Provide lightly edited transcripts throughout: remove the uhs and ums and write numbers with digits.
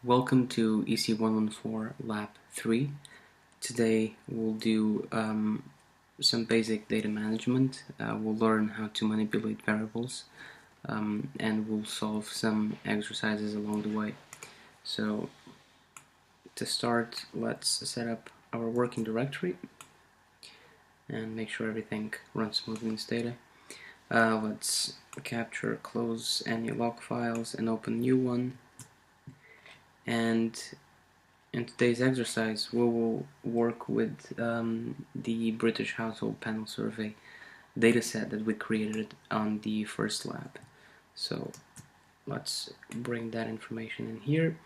Welcome to EC114 Lab 3. Today we'll do some basic data management. We'll learn how to manipulate variables and we'll solve some exercises along the way. So to start, let's set up our working directory and make sure everything runs smoothly in this data. Let's capture, close any log files and open a new one. And in today's exercise, we will work with the British Household Panel Survey dataset that we created on the first lab. So let's bring that information in here.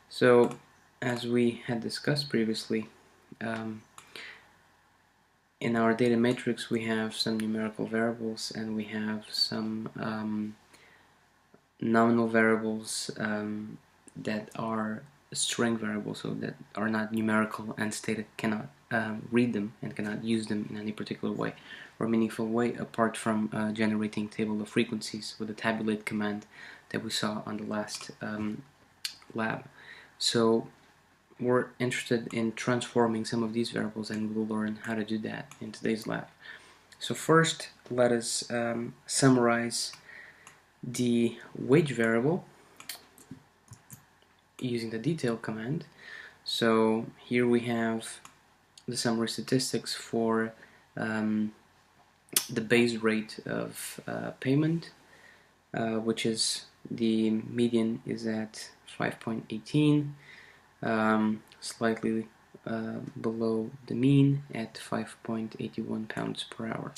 So as we had discussed previously, in our data matrix we have some numerical variables and we have some nominal variables that are string variables, so that are not numerical, and Stata cannot read them and cannot use them in any particular way or meaningful way apart from generating table of frequencies with the tabulate command that we saw on the last lab. So we're interested in transforming some of these variables, and we'll learn how to do that in today's lab. So first, let us summarize the wage variable using the detail command. So here we have the summary statistics for the base rate of payment, which is the median is at 5.18, slightly below the mean at 5.81 pounds per hour.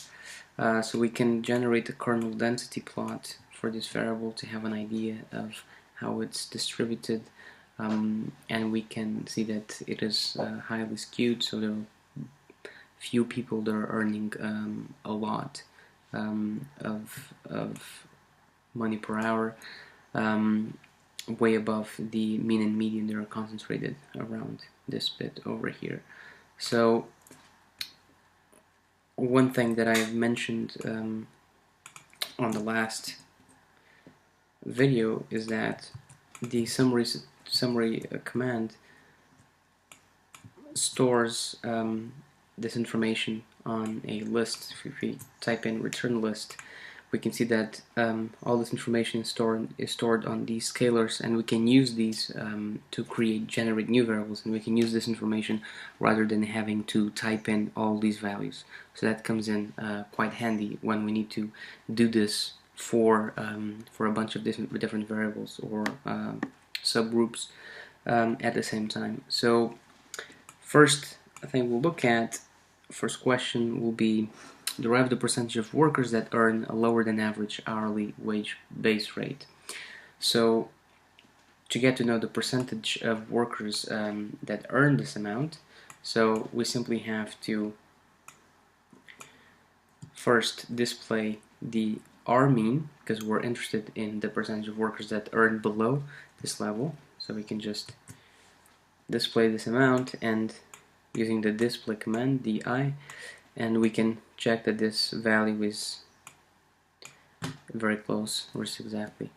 So we can generate a kernel density plot for this variable to have an idea of how it's distributed, and we can see that it is highly skewed, so there are few people that are earning a lot of money per hour, way above the mean and median. They are concentrated around this bit over here. So one thing that I mentioned on the last video is that the summary command stores this information on a list. If we type in return list, we can see that all this information is stored on these scalars, and we can use these to generate new variables, and we can use this information rather than having to type in all these values. So that comes in quite handy when we need to do this for a bunch of different variables or subgroups at the same time. So first thing we'll look at, first question will be derive the percentage of workers that earn a lower than average hourly wage base rate. So to get to know the percentage of workers that earn this amount, so we simply have to first display the R mean, because we're interested in the percentage of workers that earn below this level. So we can just display this amount and using the display command, di, and we can check that this value is very close, or is exactly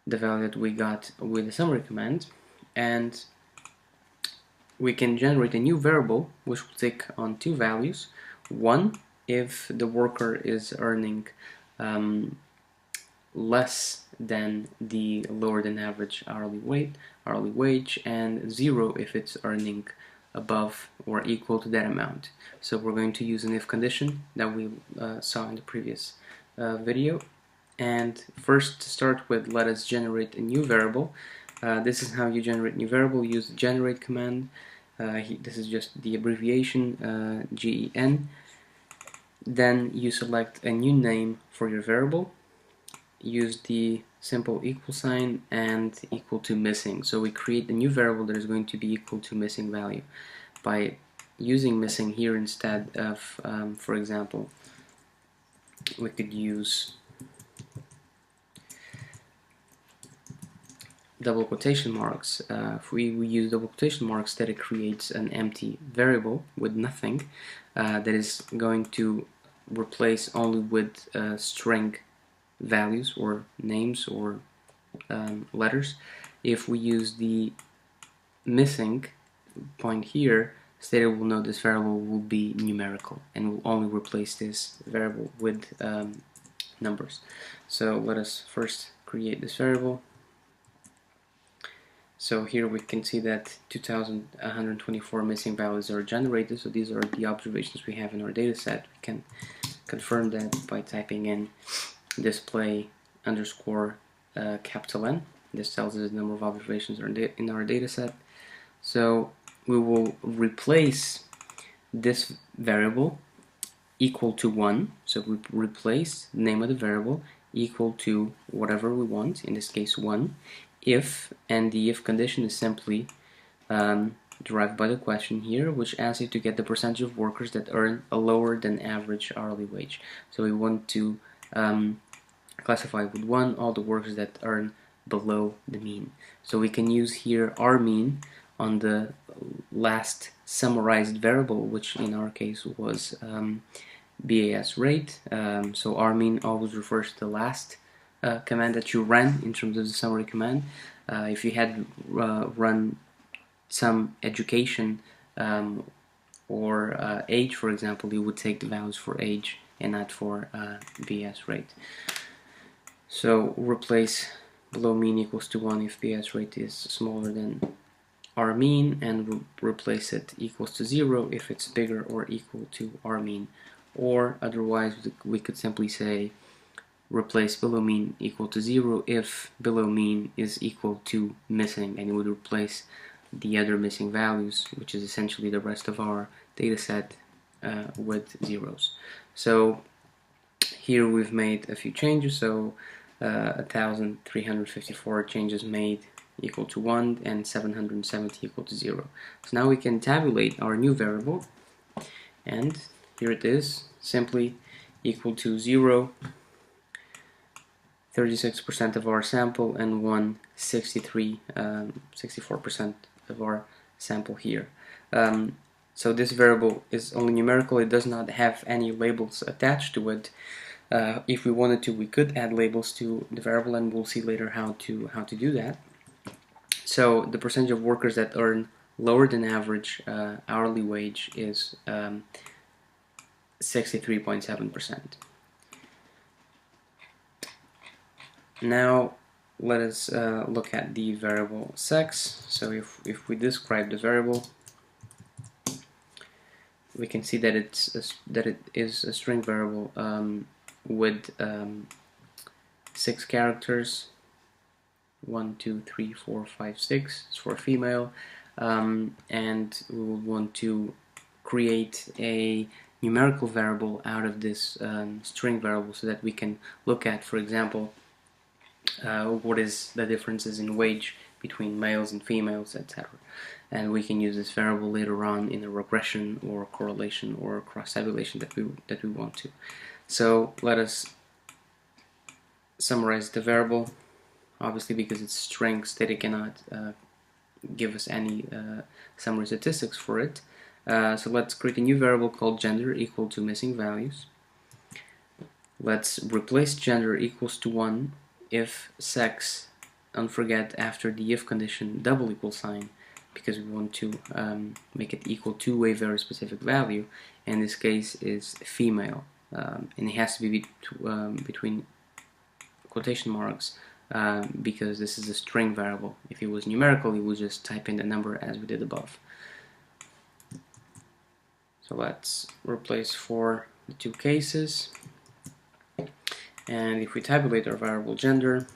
the value that we got with the summary command. And we can generate a new variable which will take on two values. One, if the worker is earning less than the lower than average hourly wage, and 0 if it's earning above or equal to that amount. So we're going to use an if condition that we saw in the previous video. And first, to start with, let us generate a new variable. This is how you generate new variable. Use the generate command. This is just the abbreviation, GEN. Then you select a new name for your variable. Use the simple equal sign and equal to missing. So we create a new variable that is going to be equal to missing value by using missing here instead of, for example, we could use double quotation marks. If we use double quotation marks, that it creates an empty variable with nothing that is going to replace only with string values or names or letters, if we use the missing point here, Stata will know this variable will be numerical and will only replace this variable with numbers. So let us first create this variable. So here we can see that 2124 missing values are generated. So these are the observations we have in our data set. We can confirm that by typing in display underscore capital N. This tells us the number of observations in our data set. So we will replace this variable equal to 1. So we replace the name of the variable equal to whatever we want, in this case 1, if, and the if condition is simply derived by the question here, which asks you to get the percentage of workers that earn a lower than average hourly wage. So we want to classify with 1 all the workers that earn below the mean. So we can use here our mean on the last summarized variable, which in our case was BAS rate. So our mean always refers to the last command that you ran in terms of the summary command. If you had run some education or age, for example, you would take the values for age and not for BAS rate. So replace below mean equals to 1 if BAS rate is smaller than our mean, and replace it equals to 0 if it's bigger or equal to our mean. Or otherwise we could simply say replace below mean equal to 0 if below mean is equal to missing, and it would replace the other missing values, which is essentially the rest of our data set, with zeros. So here we've made a few changes. So 1354 changes made equal to 1 and 770 equal to 0. So now we can tabulate our new variable, and here it is, simply equal to 0, 36% of our sample, and 1, 64% of our sample here. So this variable is only numerical, it does not have any labels attached to it. If we wanted to, we could add labels to the variable, and we'll see later how to do that. So the percentage of workers that earn lower than average hourly wage is 63.7%. Now let us look at the variable sex. So if we describe the variable, we can see that it is a string variable with 6 characters. 1, 2, 3, 4, 5, 6 is for female, and we will want to create a numerical variable out of this string variable, so that we can look at, for example, what is the differences in wage between males and females, etc. And we can use this variable later on in a regression or correlation or cross-tabulation that we want to. So let us summarize the variable. Obviously, because it's string, Stata cannot give us any summary statistics for it. So let's create a new variable called gender equal to missing values. Let's replace gender equals to 1 if sex, don't forget after the if condition double equal sign, because we want to make it equal to a very specific value. In this case is female, and it has to be between quotation marks, because this is a string variable. If it was numerical, you would just type in the number as we did above. So let's replace for the two cases, and if we tabulate our variable gender,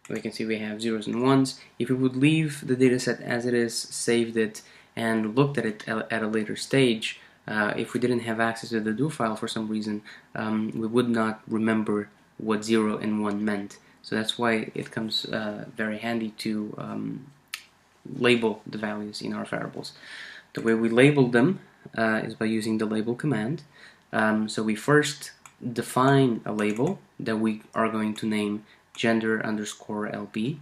we can see we have zeros and ones. If we would leave the dataset as it is, saved it, and looked at it at a later stage, if we didn't have access to the do file for some reason, we would not remember what 0 and 1 meant. So that's why it comes very handy to label the values in our variables. The way we label them is by using the label command. So we first define a label that we are going to name gender underscore LB.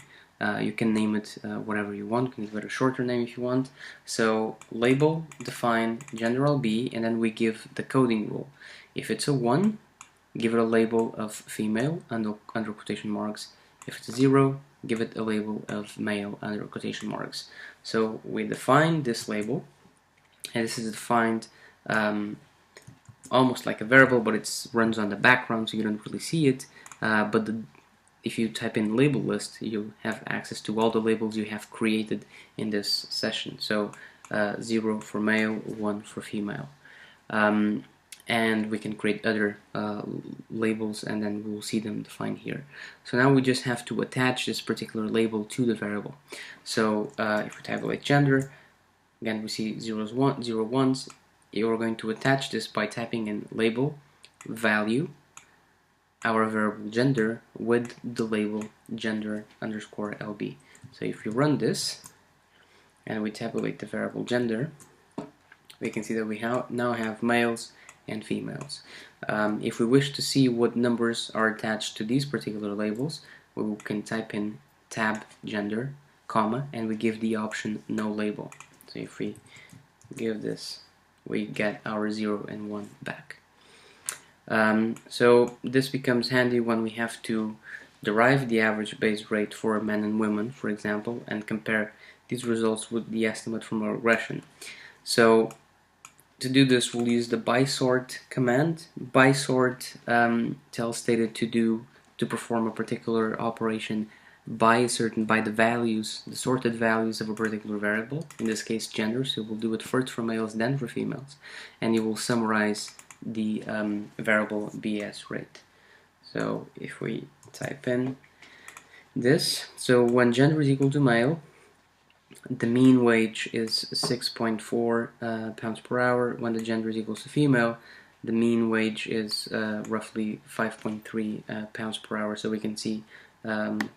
You can name it whatever you want. You can give it a shorter name if you want. So label, define gender LB, and then we give the coding rule. If it's a 1, give it a label of female under quotation marks. If it's 0, give it a label of male under quotation marks. So we define this label, and this is defined almost like a variable, but it runs on the background, so you don't really see it. If you type in label list, you have access to all the labels you have created in this session. So 0 for male, 1 for female. And we can create other labels, and then we'll see them defined here. So now we just have to attach this particular label to the variable. So if we tabulate gender, again we see 0s, 1s. You're going to attach this by typing in label value our variable gender with the label gender underscore LB. So if we run this and we tabulate the variable gender, we can see that we now have males and females. If we wish to see what numbers are attached to these particular labels, we can type in tab gender, comma, and we give the option no label. So if we give this, we get our 0 and 1 back. So this becomes handy when we have to derive the average base rate for men and women, for example, and compare these results with the estimate from a regression. So to do this, we'll use the bysort command. Bysort tells data to perform a particular operation by the values, the sorted values of a particular variable, in this case gender. So we'll do it first for males, then for females, and you will summarize the variable BS rate. So if we type in this, so when gender is equal to male, the mean wage is 6.4 pounds per hour. When the gender is equal to female, the mean wage is roughly 5.3 pounds per hour. So we can see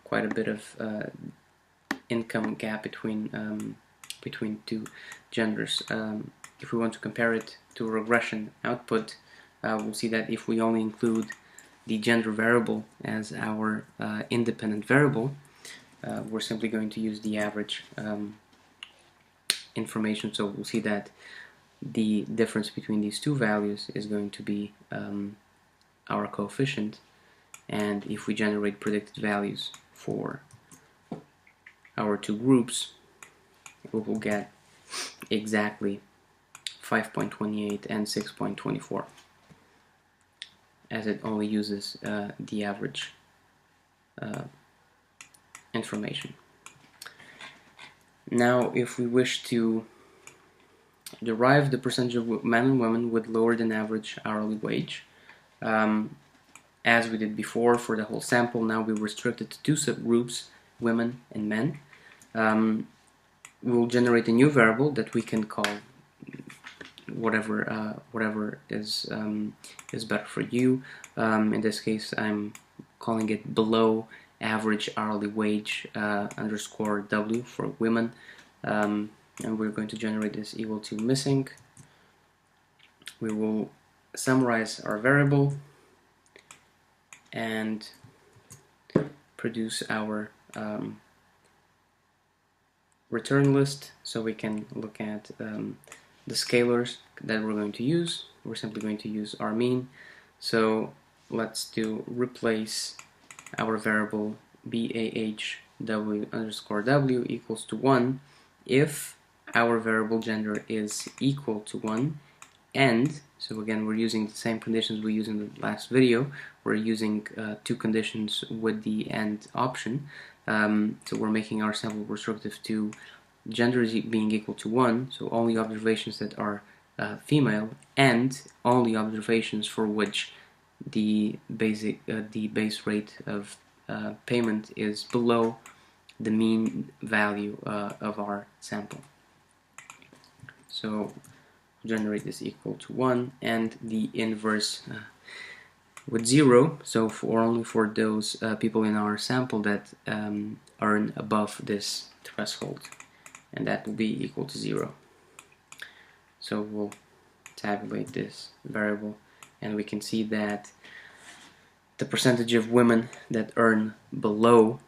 quite a bit of income gap between two genders. If we want to compare it to a regression output, we'll see that if we only include the gender variable as our independent variable, we're simply going to use the average information. So we'll see that the difference between these two values is going to be our coefficient, and if we generate predicted values for our two groups, we will get exactly 5.28 and 6.24, as it only uses the average information. Now, if we wish to derive the percentage of men and women with lower than average hourly wage, as we did before for the whole sample, now we restrict it to two subgroups, women and men. We'll generate a new variable that we can call whatever is better for you. In this case, I'm calling it below average hourly wage underscore W for women, and we're going to generate this equal to missing. We will summarize our variable and produce our return list, so we can look at the scalars that we're going to use. We're simply going to use our mean. So let's do replace our variable BAHW underscore W equals to 1 if our variable gender is equal to 1, and so again we're using the same conditions we used in the last video. We're using two conditions with the AND option. So we're making our sample restrictive to gender being equal to 1, so only observations that are female, and only observations for which the base rate of payment is below the mean value of our sample. So generate this equal to 1, and the inverse with 0, so only for those people in our sample that earn above this threshold, and that will be equal to 0. So we'll tabulate this variable, and we can see that the percentage of women that earn below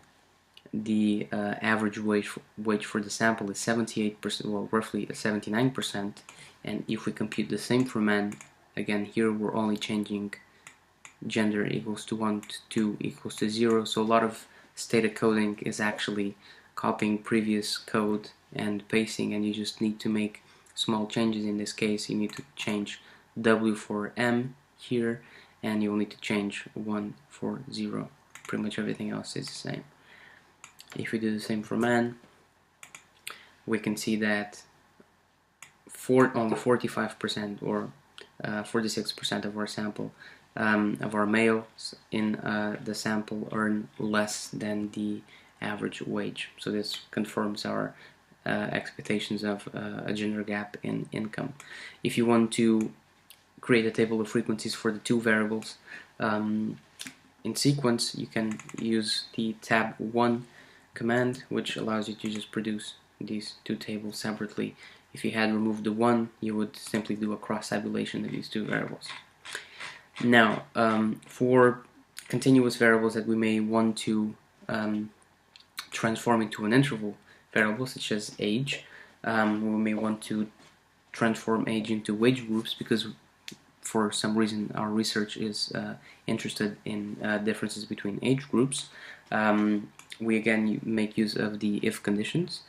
the average wage for the sample is 78%, well, roughly 79%. And if we compute the same for men, again here we're only changing gender equals to 1 to 2 equals to 0. So a lot of static coding is actually copying previous code and pasting, and you just need to make small changes. In this case, you need to change W for M here, and you will need to change 1 for 0. Pretty much everything else is the same. If we do the same for man, we can see that only 45% or 46% of our sample of our males in the sample earn less than the average wage. So this confirms our expectations of a gender gap in income. If you want to create a table of frequencies for the two variables in sequence, you can use the tab 1 command, which allows you to just produce these two tables separately. If you had removed the 1, you would simply do a cross-tabulation of these two variables. Now, for continuous variables that we may want to transform into an interval variable, such as age, we may want to transform age into wage groups, because for some reason our research is interested in differences between age groups. We again make use of the if conditions.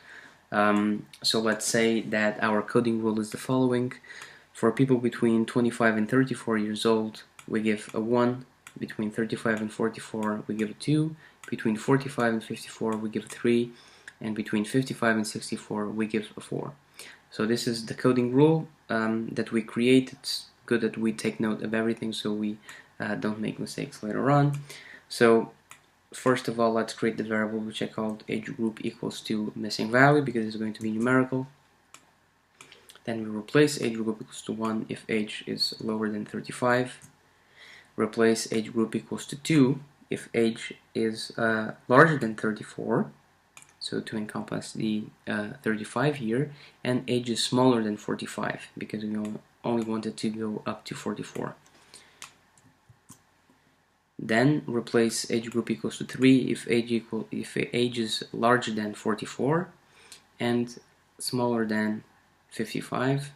So let's say that our coding rule is the following. For people between 25 and 34 years old, we give a 1. Between 35 and 44, we give a 2. Between 45 and 54, we give a 3. And between 55 and 64, we give a 4. So this is the coding rule that we create. It's good that we take note of everything so we don't make mistakes later on. So first of all, let's create the variable which I called age group equals to missing value, because it's going to be numerical. Then we replace age group equals to 1 if age is lower than 35. Replace age group equals to 2 if age is larger than 34, so to encompass the 35 here, and age is smaller than 45, because we only wanted to go up to 44. Then replace age group equals to 3 if age is larger than 44 and smaller than 55.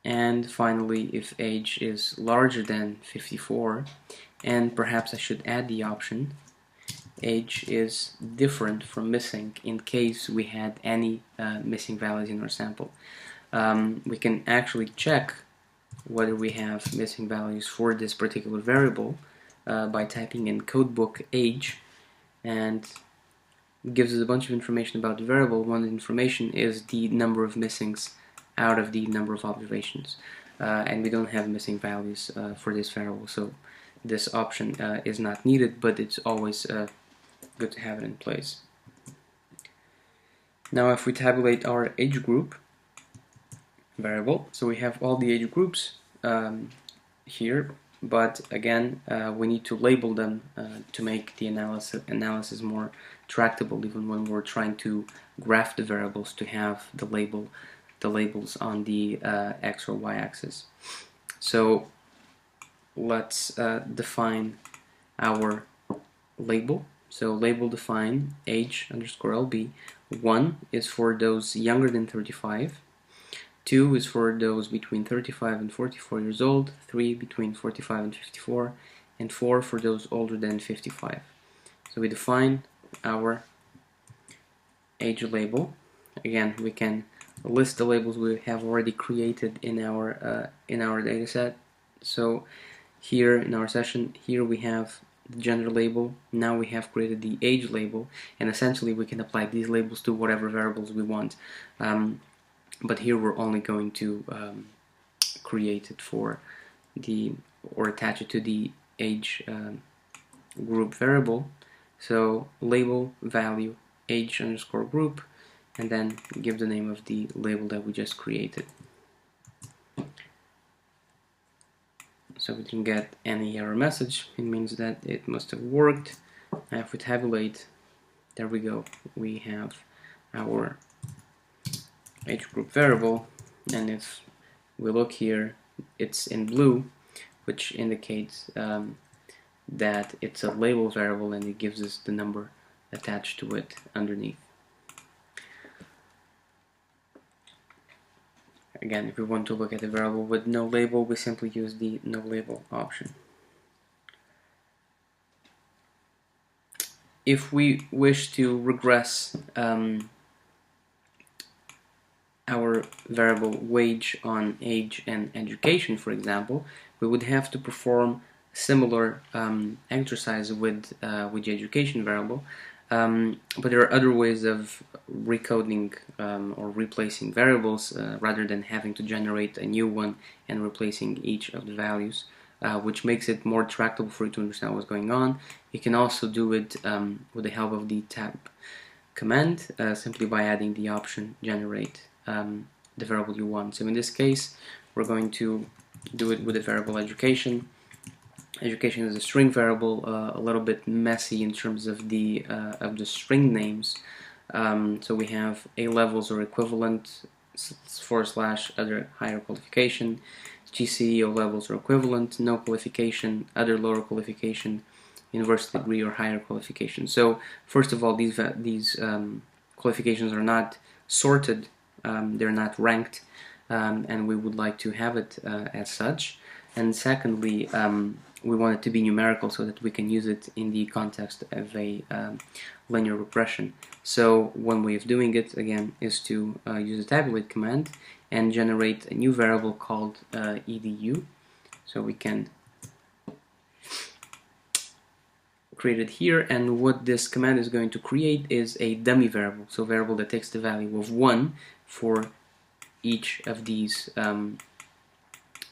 And finally, if age is larger than 54, and perhaps I should add the option age is different from missing in case we had any missing values in our sample. We can actually check whether we have missing values for this particular variable by typing in codebook age, and it gives us a bunch of information about the variable. One of the information is the number of missings out of the number of observations, and we don't have missing values for this variable, so this option is not needed, but it's always good to have it in place. Now if we tabulate our age group variable, so we have all the age groups here, but again we need to label them to make the analysis more tractable, even when we're trying to graph the variables, to have the labels on the x or y axis. So let's define our label. So label define age underscore LB. 1 is for those younger than 35. 2 is for those between 35 and 44 years old. 3 between 45 and 54. And 4 for those older than 55. So we define our age label. Again, we can list the labels we have already created in our data set. So here in our session, here we have the gender label. Now we have created the age label, and essentially we can apply these labels to whatever variables we want. But here we're only going to create it for or attach it to the age group variable. So label value age underscore group, and then give the name of the label that we just created. So we didn't get any error message. It means that it must have worked. Now if we tabulate, there we go. We have our age group variable, and if we look here, it's in blue, which indicates that it's a label variable, and it gives us the number attached to it underneath. Again, if we want to look at a variable with no label, we simply use the no label option. if we wish to regress our variable wage on age and education, for example, we would have to perform a similar exercise with the education variable. But there are other ways of recoding or replacing variables rather than having to generate a new one and replacing each of the values, which makes it more tractable for you to understand what's going on. You can also do it with the help of the tab command, simply by adding the option generate the variable you want. So in this case, we're going to do it with the variable education. Education is a string variable, a little bit messy in terms of the string names. So we have A levels or equivalent / other higher qualification, GCE O levels or equivalent, no qualification, other lower qualification, university degree or higher qualification. So first of all, these qualifications are not sorted, they're not ranked, and we would like to have it as such. And secondly, we want it to be numerical so that we can use it in the context of a linear regression. So one way of doing it, again, is to use the tabulate command and generate a new variable called edu. So we can create it here, and what this command is going to create is a dummy variable, so a variable that takes the value of 1 for each of these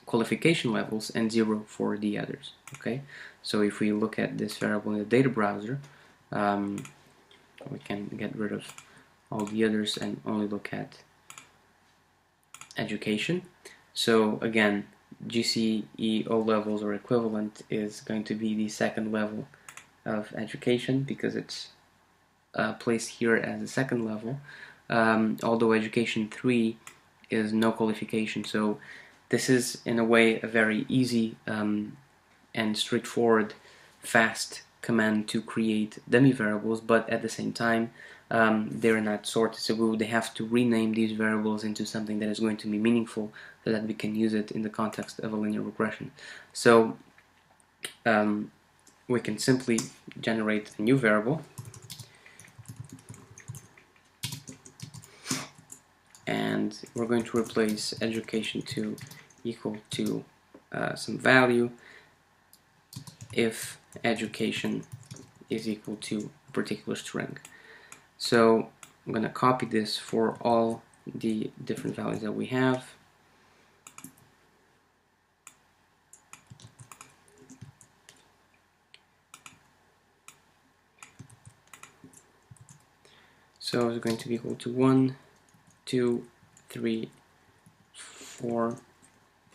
qualification levels and 0 for the others. Okay, so if we look at this variable in the data browser, we can get rid of all the others and only look at education. So again, GCE O levels or equivalent is going to be the second level of education because it's placed here as a second level, although education 3 is no qualification. So this is in a way a very easy and straightforward, fast command to create dummy variables, but at the same time they're not sorted, so we would have to rename these variables into something that is going to be meaningful so that we can use it in the context of a linear regression. So we can simply generate a new variable and we're going to replace education2 equal to some value if education is equal to a particular string. So I'm going to copy this for all the different values that we have. So it's going to be equal to 1, 2, 3, 4,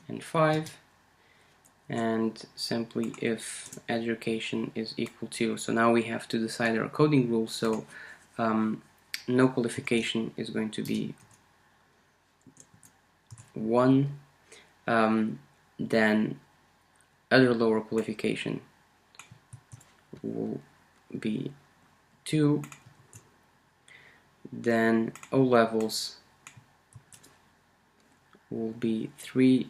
and 5, and simply if education is equal to. So now we have to decide our coding rules. So no qualification is going to be 1, then other lower qualification will be 2, then O levels will be 3,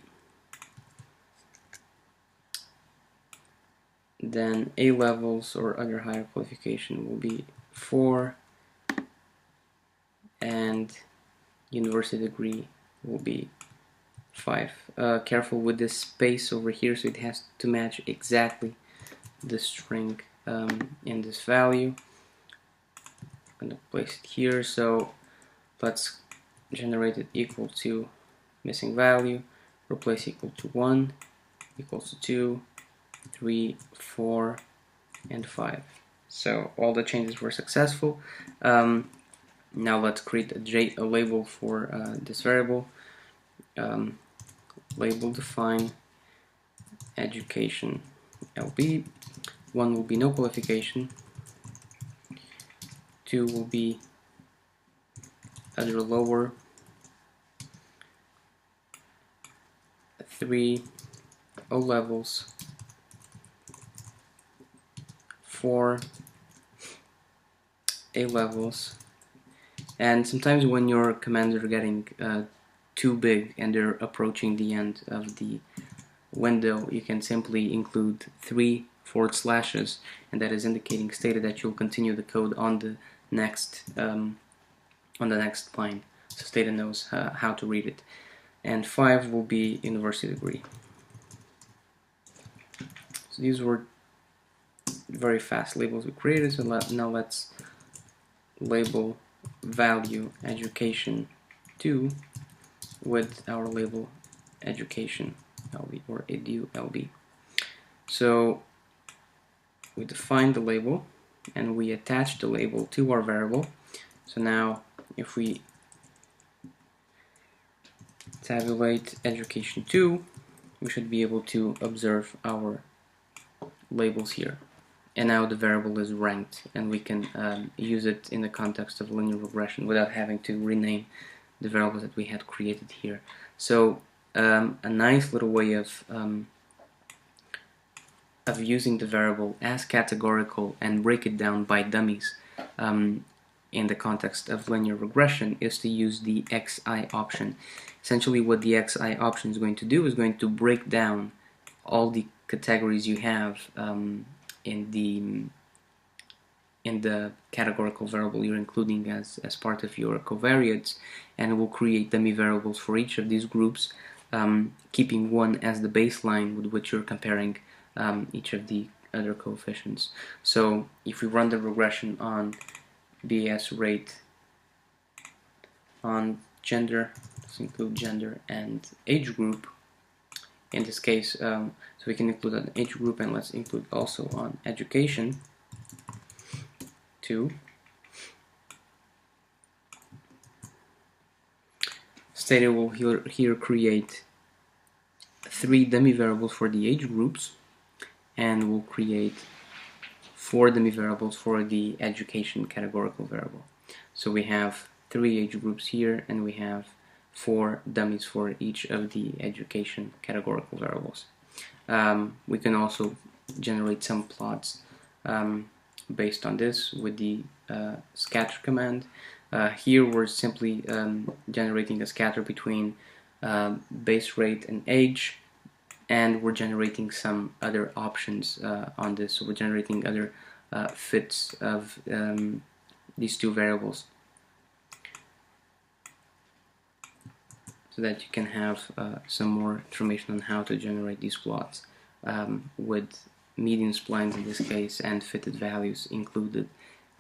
then A levels or other higher qualification will be 4, and university degree will be 5. Careful with this space over here, so it has to match exactly the string in this value. I'm going to place it here, so let's generate it equal to missing value, replace equal to 1, equals to 2, 3, 4, and 5. So all the changes were successful. Now let's create a label for this variable. Label define education LB. 1 will be no qualification, 2 will be other lower, 3 O levels, 4 A levels. And sometimes when your commands are getting too big and they're approaching the end of the window, you can simply include 3 forward slashes, and that is indicating stated that you'll continue the code on the next line, so Stata knows how to read it. And 5 will be university degree. So these were very fast labels we created. So now let's label value education 2 with our label education LB or edu LB. So we define the label and we attach the label to our variable. So now if we tabulate education 2, we should be able to observe our labels here. And now the variable is ranked, and we can use it in the context of linear regression without having to rename the variables that we had created here. So a nice little way of using the variable as categorical and break it down by dummies in the context of linear regression is to use the xi option. Essentially what the xi option is going to do is going to break down all the categories you have in the categorical variable you're including as part of your covariates, and it will create dummy variables for each of these groups, keeping one as the baseline with which you're comparing each of the other coefficients. So if we run the regression on BS rate on gender, let's include gender and age group. In this case, so we can include an age group, and let's include also on education 2. Stata will here create 3 dummy variables for the age groups, and we'll create 4 dummy variables for the education categorical variable. So we have 3 age groups here, and we have 4 dummies for each of the education categorical variables. We can also generate some plots based on this with the scatter command. Here we're simply generating a scatter between base rate and age, and we're generating some other options on this. So we're generating other fits of these 2 variables, so that you can have some more information on how to generate these plots with median splines in this case and fitted values included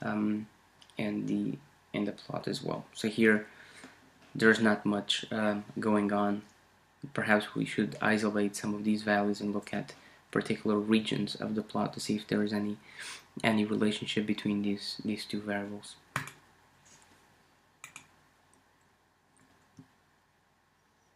in the plot as well. So here there's not much going on. Perhaps we should isolate some of these values and look at particular regions of the plot to see if there is any relationship between these 2 variables.